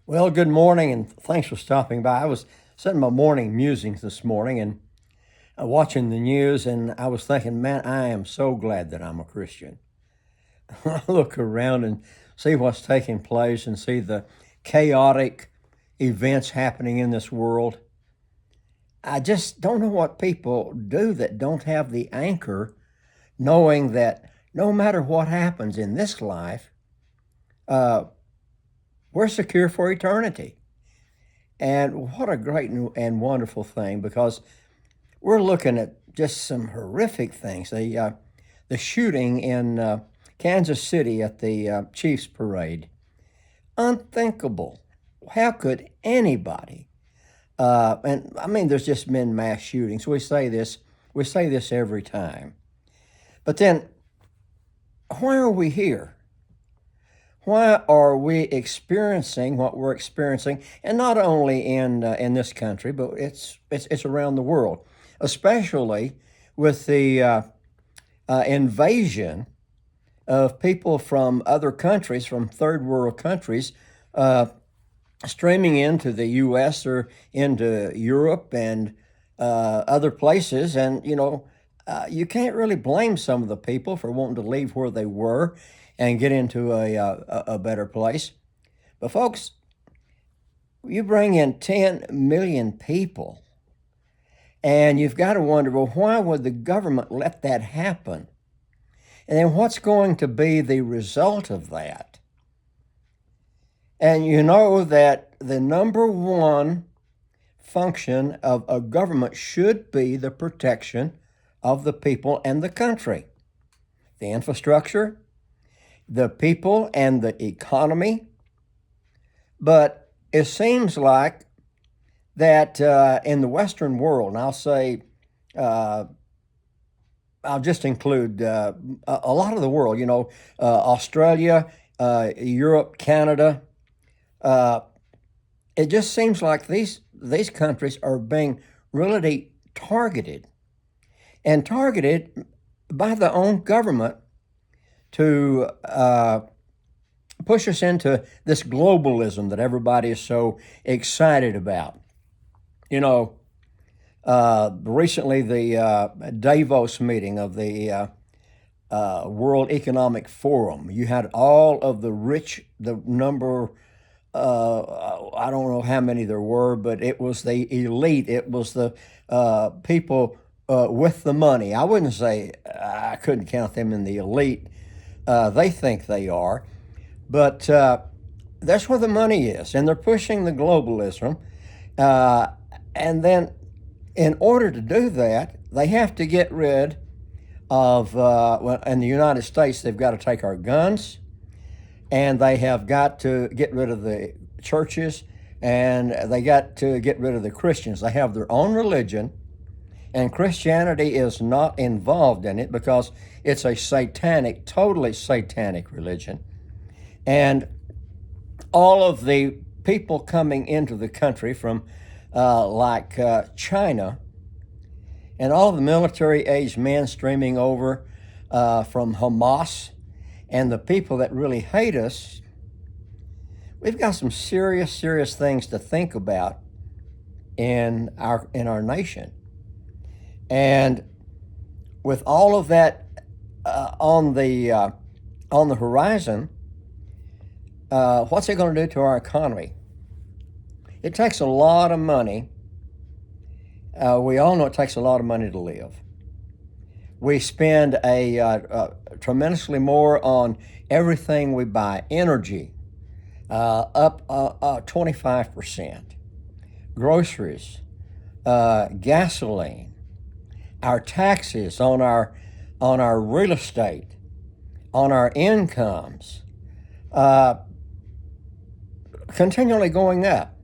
Well, good morning, and thanks for stopping by. I was sitting my morning musings this morning and watching the news, and I was thinking, man, I am so glad that I'm a Christian. I look around and see what's taking place and see the chaotic events happening in this world. I just don't know what people do that don't have the anchor, knowing that no matter what happens in this life, uh, we're secure for eternity. And what a great and wonderful thing, because we're looking at just some horrific things. The shooting in Kansas City at the Chiefs parade, unthinkable. How could anybody? And I mean, there's just been mass shootings. We say this every time. But then, why are we here? Why are we experiencing what we're experiencing, and not only in this country, but it's around the world, especially with the invasion of people from other countries, from third world countries, uh, streaming into the U.S. or into Europe and other places, and you can't really blame some of the people for wanting to leave where they were and get into a better place. But folks, you bring in 10 million people, and you've got to wonder, well, why would the government let that happen? And then what's going to be the result of that? And you know that the number one function of a government should be the protection of the people and the country, the infrastructure, the people, and the economy. But it seems like that in the Western world, and uh, I'll just include a lot of the world, Australia, Europe, Canada. Uh, it just seems like these countries are being really targeted by the own government to push us into this globalism that everybody is so excited about. You know, recently the Davos meeting of the World Economic Forum, you had all of the rich, the number, I don't know how many there were, but it was the elite. It was the people with the money. I wouldn't say I couldn't count them in the elite. They think they are, but that's where the money is, and they're pushing the globalism. Uh, and then, in order to do that, they have to get rid of, well, in the United States, they've got to take our guns, and they have got to get rid of the churches, and they got to get rid of the Christians. They have their own religion, and Christianity is not involved in it because it's a totally satanic religion. And all of the people coming into the country from China, and all of the military-aged men streaming over from Hamas, and the people that really hate us, we've got some serious things to think about in our nation. And with all of that on the horizon, what's it going to do to our economy? It takes a lot of money. We all know it takes a lot of money to live. We spend tremendously more on everything we buy. Energy, up 25%. Groceries, gasoline, our taxes on our real estate, on our incomes, uh, continually going up.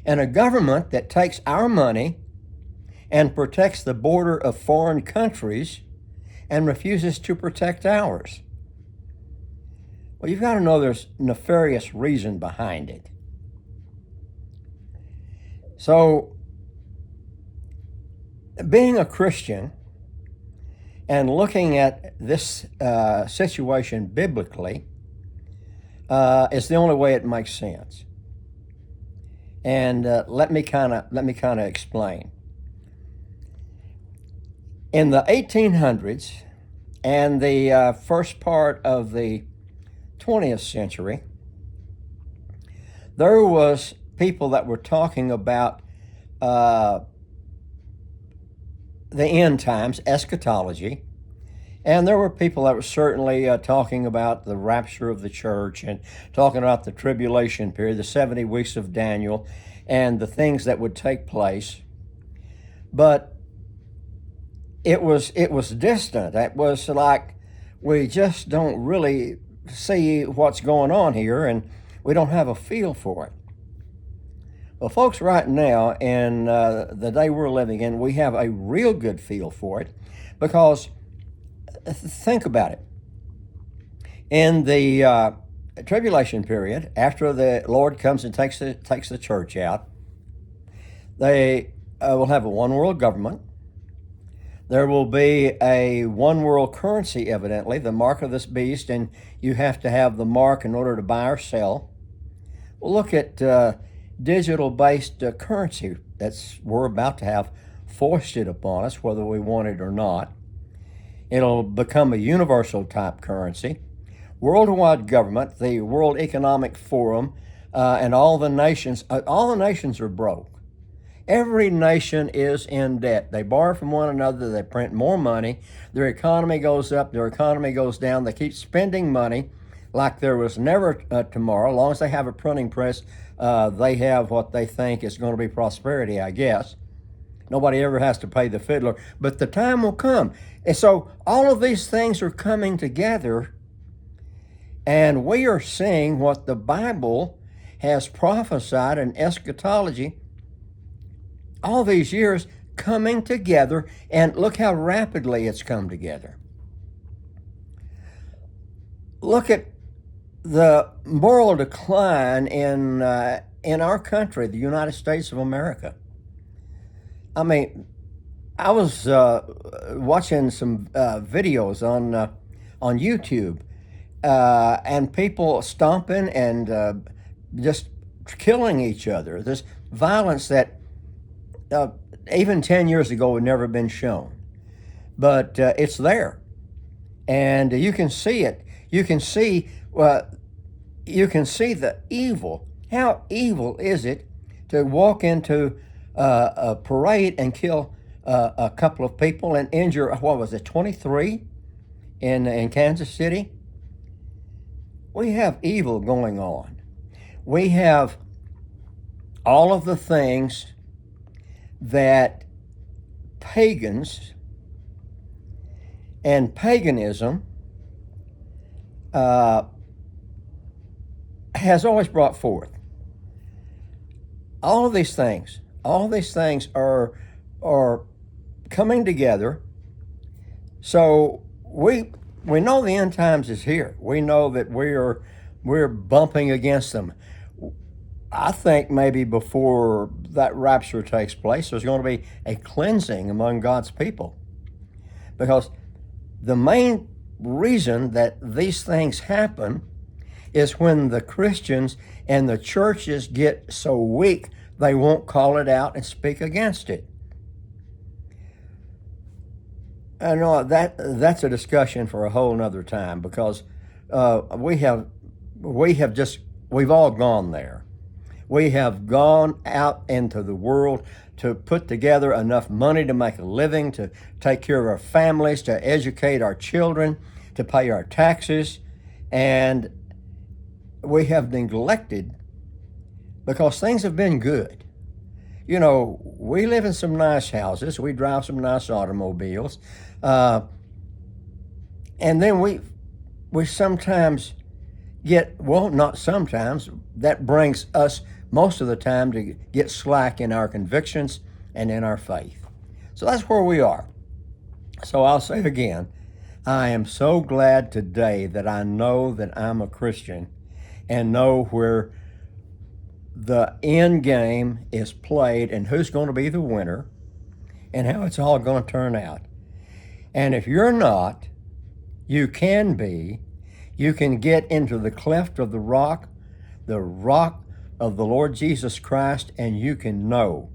And a government that takes our money and protects the border of foreign countries and refuses to protect ours. Well, you've got to know there's nefarious reason behind it. So, being a Christian and looking at this situation biblically is the only way it makes sense. And let me kind of explain. In the 1800s and the first part of the 20th century, there was people that were talking about the end times, eschatology, and there were people that were certainly talking about the rapture of the church and talking about the tribulation period, the 70 weeks of Daniel, and the things that would take place. But it was distant. It was like we just don't really see what's going on here, and we don't have a feel for it. Well, folks, right now in the day we're living in, we have a real good feel for it, because think about it. In the tribulation period, after the Lord comes and takes the church out, they will have a one world government. There will be a one world currency, evidently, the mark of this beast, and you have to have the mark in order to buy or sell. Well, look at digital-based currency that's we're about to have foisted upon us, whether we want it or not. It'll become a universal type currency. Worldwide government, the World Economic Forum, and all the nations are broke. Every nation is in debt. They borrow from one another. They print more money. Their economy goes up. Their economy goes down. They keep spending money like there was never tomorrow. As long as they have a printing press, they have what they think is going to be prosperity, I guess. Nobody ever has to pay the fiddler. But the time will come. And so all of these things are coming together, and we are seeing what the Bible has prophesied in eschatology all these years coming together, and look how rapidly it's come together. Look at the moral decline in our country, the United States of America. I mean, I was watching some videos on YouTube, and people stomping and just killing each other. This violence that even 10 years ago had never been shown, but it's there, and you can see it. You can see the evil. How evil is it to walk into a parade and kill a couple of people and injure, what was it, 23 in Kansas City? We have evil going on. We have all of the things that pagans and paganism has always brought forth. All of these things are coming together. So we know the end times is here. We know that we're bumping against them. I think maybe before that rapture takes place, there's going to be a cleansing among God's people. Because the main reason that these things happen is when the Christians and the churches get so weak, they won't call it out and speak against it. I know that's a discussion for a whole nother time, because we've all gone there. We have gone out into the world to put together enough money to make a living, to take care of our families, to educate our children, to pay our taxes, and we have neglected, because things have been good. You know, we live in some nice houses, we drive some nice automobiles, and then we sometimes get, well, not sometimes, that brings us most of the time to get slack in our convictions and in our faith. So that's where we are. So I'll say again, I am so glad today that I know that I'm a Christian and know where the end game is played and who's going to be the winner and how it's all going to turn out. And if you're not, you can be. You can get into the cleft of the rock of the Lord Jesus Christ, and you can know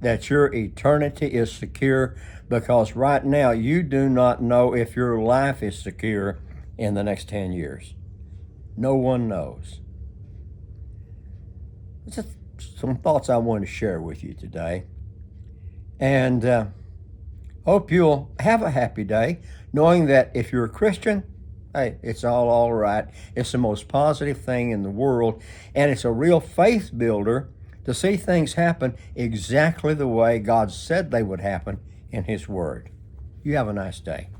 that your eternity is secure, because right now you do not know if your life is secure in the next 10 years. No one knows. Just some thoughts I want to share with you today. And hope you'll have a happy day, knowing that if you're a Christian, hey, it's all right. It's the most positive thing in the world, and it's a real faith builder to see things happen exactly the way God said they would happen in His Word. You have a nice day.